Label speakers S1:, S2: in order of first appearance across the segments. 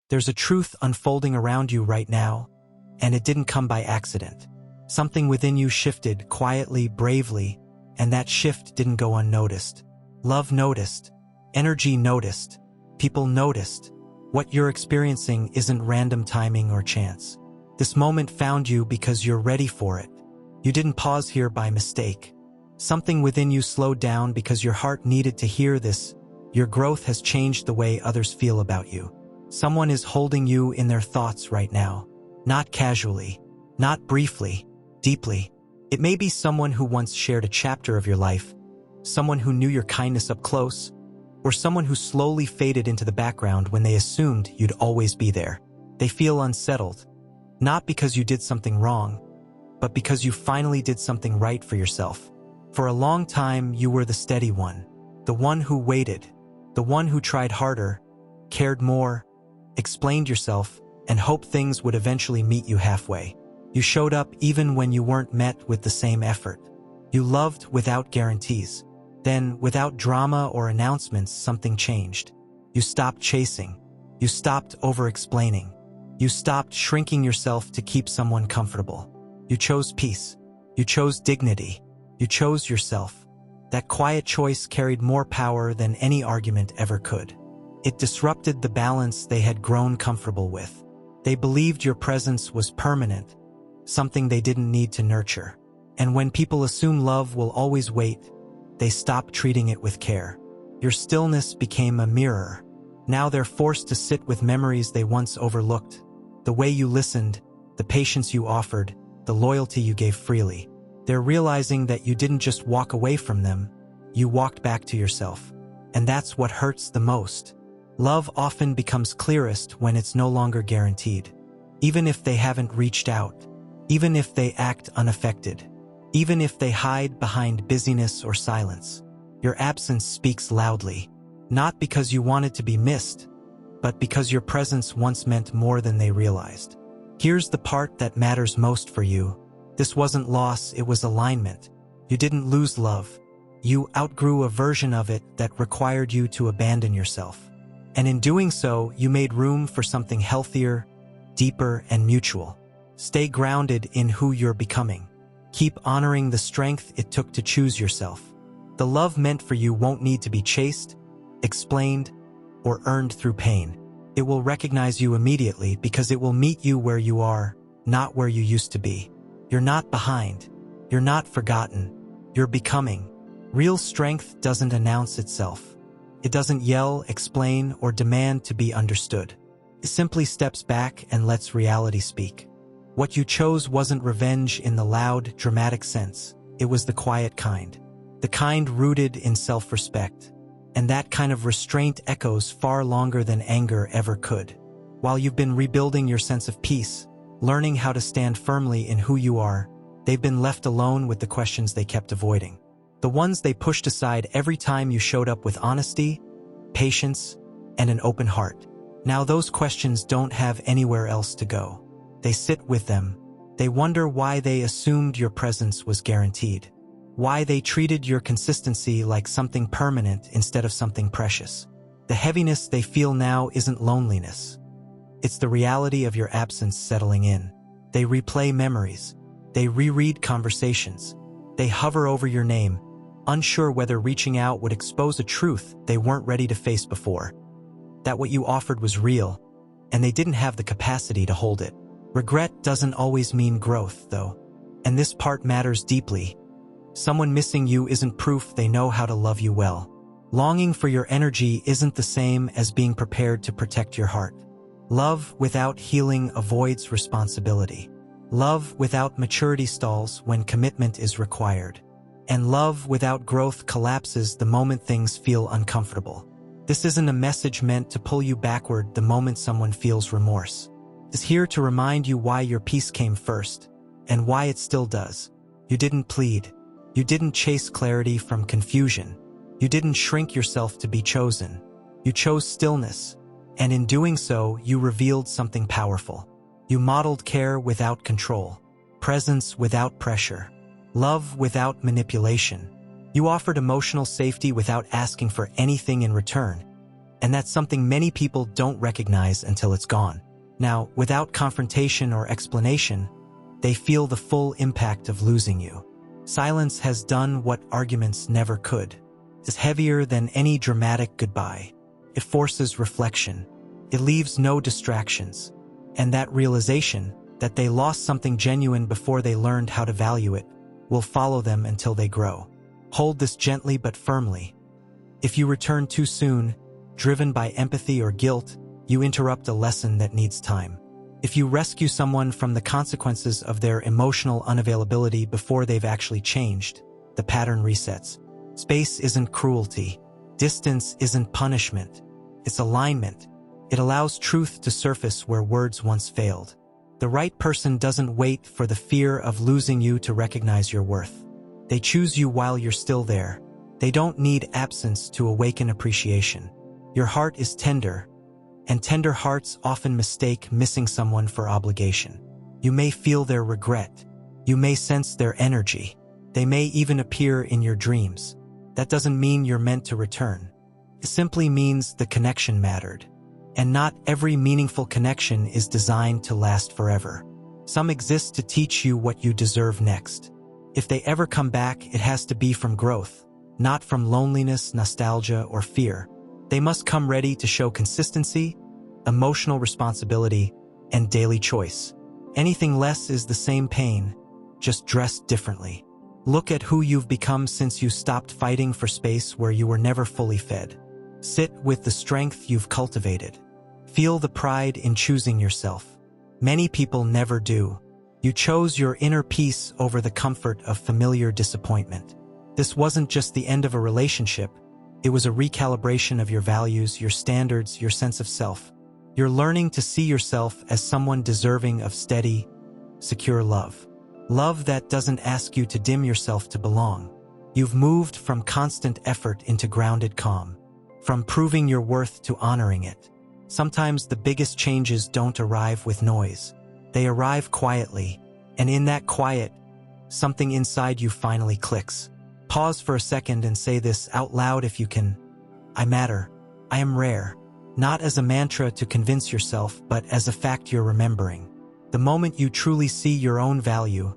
S1: There's a truth unfolding around you right now, and it didn't come by accident. Something within you shifted quietly, bravely, and that shift didn't go unnoticed. Love noticed. Energy noticed. People noticed. What you're experiencing isn't random timing or chance. This moment found you because you're ready for it. You didn't pause here by mistake. Something within you slowed down because your heart needed to hear this. Your growth has changed the way others feel about you. Someone is holding you in their thoughts right now. Not casually, not briefly, deeply. It may be someone who once shared a chapter of your life, someone who knew your kindness up close, or someone who slowly faded into the background when they assumed you'd always be there. They feel unsettled, not because you did something wrong, but because you finally did something right for yourself. For a long time, you were the steady one, the one who waited, the one who tried harder, cared more, explained yourself, and hoped things would eventually meet you halfway. You showed up even when you weren't met with the same effort. You loved without guarantees. Then, without drama or announcements, something changed. You stopped chasing. You stopped over-explaining. You stopped shrinking yourself to keep someone comfortable. You chose peace. You chose dignity. You chose yourself. That quiet choice carried more power than any argument ever could. It disrupted the balance they had grown comfortable with. They believed your presence was permanent, something they didn't need to nurture. And when people assume love will always wait, they stop treating it with care. Your stillness became a mirror. Now they're forced to sit with memories they once overlooked. The way you listened, the patience you offered, the loyalty you gave freely. They're realizing that you didn't just walk away from them, you walked back to yourself. And that's what hurts the most. Love often becomes clearest when it's no longer guaranteed. Even if they haven't reached out, even if they act unaffected, even if they hide behind busyness or silence, your absence speaks loudly, not because you wanted to be missed, but because your presence once meant more than they realized. Here's the part that matters most for you. This wasn't loss, it was alignment. You didn't lose love. You outgrew a version of it that required you to abandon yourself. And in doing so, you made room for something healthier, deeper, and mutual. Stay grounded in who you're becoming. Keep honoring the strength it took to choose yourself. The love meant for you won't need to be chased, explained, or earned through pain. It will recognize you immediately because it will meet you where you are, not where you used to be. You're not behind. You're not forgotten. You're becoming. Real strength doesn't announce itself. It doesn't yell, explain, or demand to be understood. It simply steps back and lets reality speak. What you chose wasn't revenge in the loud, dramatic sense. It was the quiet kind. The kind rooted in self-respect. And that kind of restraint echoes far longer than anger ever could. While you've been rebuilding your sense of peace, learning how to stand firmly in who you are, they've been left alone with the questions they kept avoiding. The ones they pushed aside every time you showed up with honesty, patience, and an open heart. Now those questions don't have anywhere else to go. They sit with them. They wonder why they assumed your presence was guaranteed. Why they treated your consistency like something permanent instead of something precious. The heaviness they feel now isn't loneliness. It's the reality of your absence settling in. They replay memories. They reread conversations. They hover over your name, unsure whether reaching out would expose a truth they weren't ready to face before. That what you offered was real, and they didn't have the capacity to hold it. Regret doesn't always mean growth, though. And this part matters deeply. Someone missing you isn't proof they know how to love you well. Longing for your energy isn't the same as being prepared to protect your heart. Love without healing avoids responsibility. Love without maturity stalls when commitment is required. And love without growth collapses the moment things feel uncomfortable. This isn't a message meant to pull you backward the moment someone feels remorse. It's here to remind you why your peace came first, and why it still does. You didn't plead. You didn't chase clarity from confusion. You didn't shrink yourself to be chosen. You chose stillness, and in doing so, you revealed something powerful. You modeled care without control, presence without pressure, love without manipulation. You offered emotional safety without asking for anything in return. And that's something many people don't recognize until it's gone. Now, without confrontation or explanation, they feel the full impact of losing you. Silence has done what arguments never could. It's heavier than any dramatic goodbye. It forces reflection. It leaves no distractions. And that realization, that they lost something genuine before they learned how to value it, will follow them until they grow. Hold this gently but firmly. If you return too soon, driven by empathy or guilt, you interrupt a lesson that needs time. If you rescue someone from the consequences of their emotional unavailability before they've actually changed, the pattern resets. Space isn't cruelty. Distance isn't punishment. It's alignment. It allows truth to surface where words once failed. The right person doesn't wait for the fear of losing you to recognize your worth. They choose you while you're still there. They don't need absence to awaken appreciation. Your heart is tender, and tender hearts often mistake missing someone for obligation. You may feel their regret. You may sense their energy. They may even appear in your dreams. That doesn't mean you're meant to return. It simply means the connection mattered. And not every meaningful connection is designed to last forever. Some exist to teach you what you deserve next. If they ever come back, it has to be from growth, not from loneliness, nostalgia, or fear. They must come ready to show consistency, emotional responsibility, and daily choice. Anything less is the same pain, just dressed differently. Look at who you've become since you stopped fighting for space where you were never fully fed. Sit with the strength you've cultivated. Feel the pride in choosing yourself. Many people never do. You chose your inner peace over the comfort of familiar disappointment. This wasn't just the end of a relationship. It was a recalibration of your values, your standards, your sense of self. You're learning to see yourself as someone deserving of steady, secure love. Love that doesn't ask you to dim yourself to belong. You've moved from constant effort into grounded calm, from proving your worth to honoring it. Sometimes the biggest changes don't arrive with noise. They arrive quietly, and in that quiet, something inside you finally clicks. Pause for a second and say this out loud if you can. I matter. I am rare. Not as a mantra to convince yourself, but as a fact you're remembering. The moment you truly see your own value,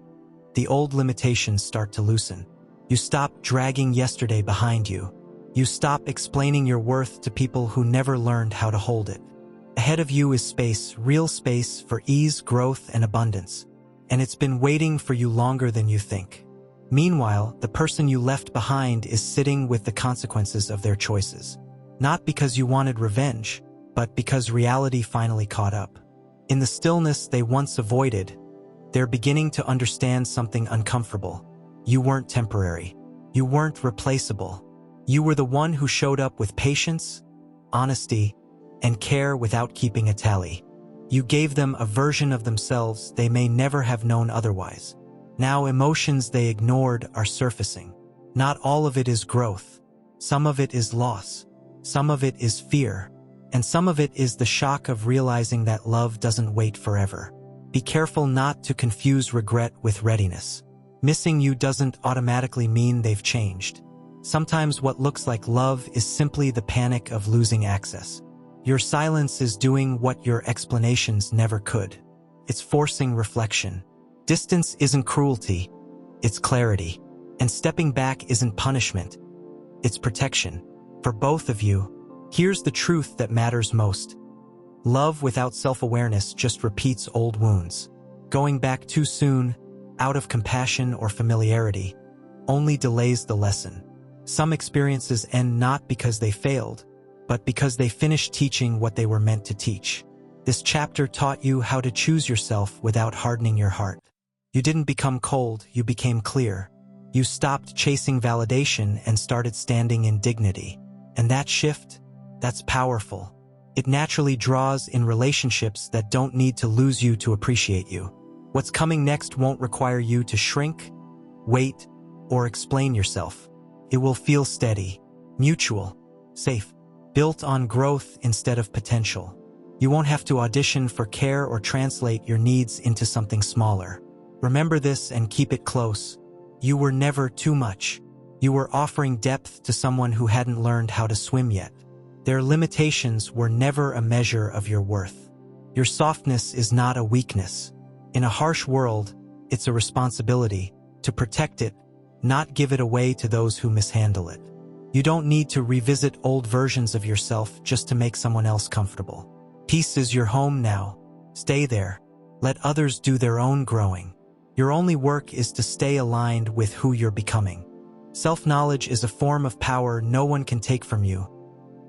S1: the old limitations start to loosen. You stop dragging yesterday behind you. You stop explaining your worth to people who never learned how to hold it. Ahead of you is space, real space for ease, growth, and abundance. And it's been waiting for you longer than you think. Meanwhile, the person you left behind is sitting with the consequences of their choices. Not because you wanted revenge, but because reality finally caught up. In the stillness they once avoided, they're beginning to understand something uncomfortable. You weren't temporary. You weren't replaceable. You were the one who showed up with patience, honesty, and care without keeping a tally. You gave them a version of themselves they may never have known otherwise. Now emotions they ignored are surfacing. Not all of it is growth. Some of it is loss. Some of it is fear. And some of it is the shock of realizing that love doesn't wait forever. Be careful not to confuse regret with readiness. Missing you doesn't automatically mean they've changed. Sometimes what looks like love is simply the panic of losing access. Your silence is doing what your explanations never could. It's forcing reflection. Distance isn't cruelty, it's clarity. And stepping back isn't punishment, it's protection. For both of you, here's the truth that matters most. Love without self-awareness just repeats old wounds. Going back too soon, out of compassion or familiarity, only delays the lesson. Some experiences end not because they failed, but because they finished teaching what they were meant to teach. This chapter taught you how to choose yourself without hardening your heart. You didn't become cold, you became clear. You stopped chasing validation and started standing in dignity. And that shift, that's powerful. It naturally draws in relationships that don't need to lose you to appreciate you. What's coming next won't require you to shrink, wait, or explain yourself. It will feel steady, mutual, safe, built on growth instead of potential. You won't have to audition for care or translate your needs into something smaller. Remember this and keep it close. You were never too much. You were offering depth to someone who hadn't learned how to swim yet. Their limitations were never a measure of your worth. Your softness is not a weakness. In a harsh world, it's a responsibility to protect it, not give it away to those who mishandle it. You don't need to revisit old versions of yourself just to make someone else comfortable. Peace is your home now. Stay there. Let others do their own growing. Your only work is to stay aligned with who you're becoming. Self-knowledge is a form of power no one can take from you.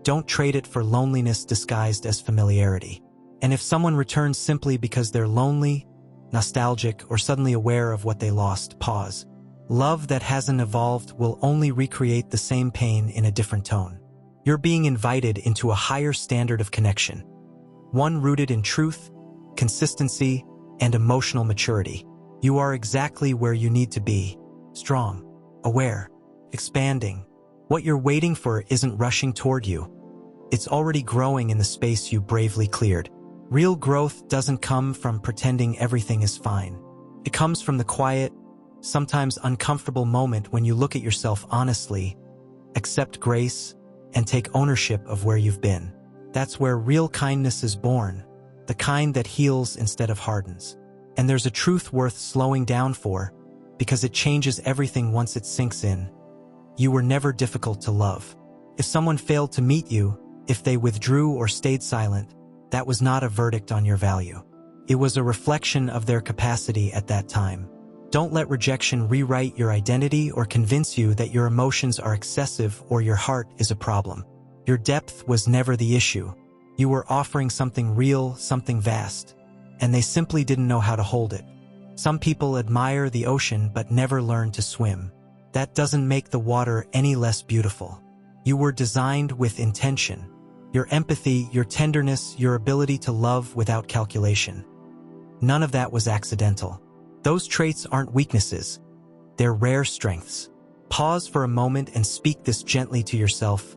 S1: Don't trade it for loneliness disguised as familiarity. And if someone returns simply because they're lonely, nostalgic, or suddenly aware of what they lost, pause. Love that hasn't evolved will only recreate the same pain in a different tone. You're being invited into a higher standard of connection, one rooted in truth, consistency, and emotional maturity. You are exactly where you need to be, strong, aware, expanding. What you're waiting for isn't rushing toward you. It's already growing in the space you bravely cleared. Real growth doesn't come from pretending everything is fine. It comes from the quiet, sometimes uncomfortable moment when you look at yourself honestly, accept grace, and take ownership of where you've been. That's where real kindness is born, the kind that heals instead of hardens. And there's a truth worth slowing down for, because it changes everything once it sinks in. You were never difficult to love. If someone failed to meet you, if they withdrew or stayed silent, that was not a verdict on your value. It was a reflection of their capacity at that time. Don't let rejection rewrite your identity or convince you that your emotions are excessive or your heart is a problem. Your depth was never the issue. You were offering something real, something vast, and they simply didn't know how to hold it. Some people admire the ocean but never learn to swim. That doesn't make the water any less beautiful. You were designed with intention. Your empathy, your tenderness, your ability to love without calculation. None of that was accidental. Those traits aren't weaknesses. They're rare strengths. Pause for a moment and speak this gently to yourself.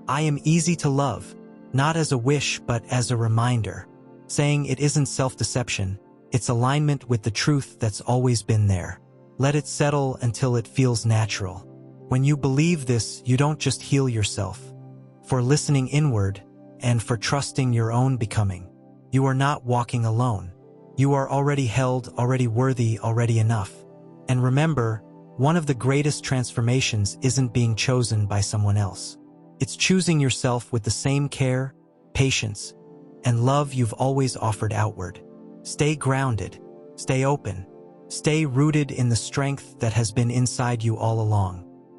S1: I am easy to love, not as a wish but as a reminder. Saying it isn't self-deception, it's alignment with the truth that's always been there. Let it settle until it feels natural. When you believe this, you don't just heal yourself. For listening inward, and for trusting your own becoming. You are not walking alone. You are already held, already worthy, already enough. And remember, one of the greatest transformations isn't being chosen by someone else. It's choosing yourself with the same care, patience, and love you've always offered outward. Stay grounded, stay open, stay rooted in the strength that has been inside you all along.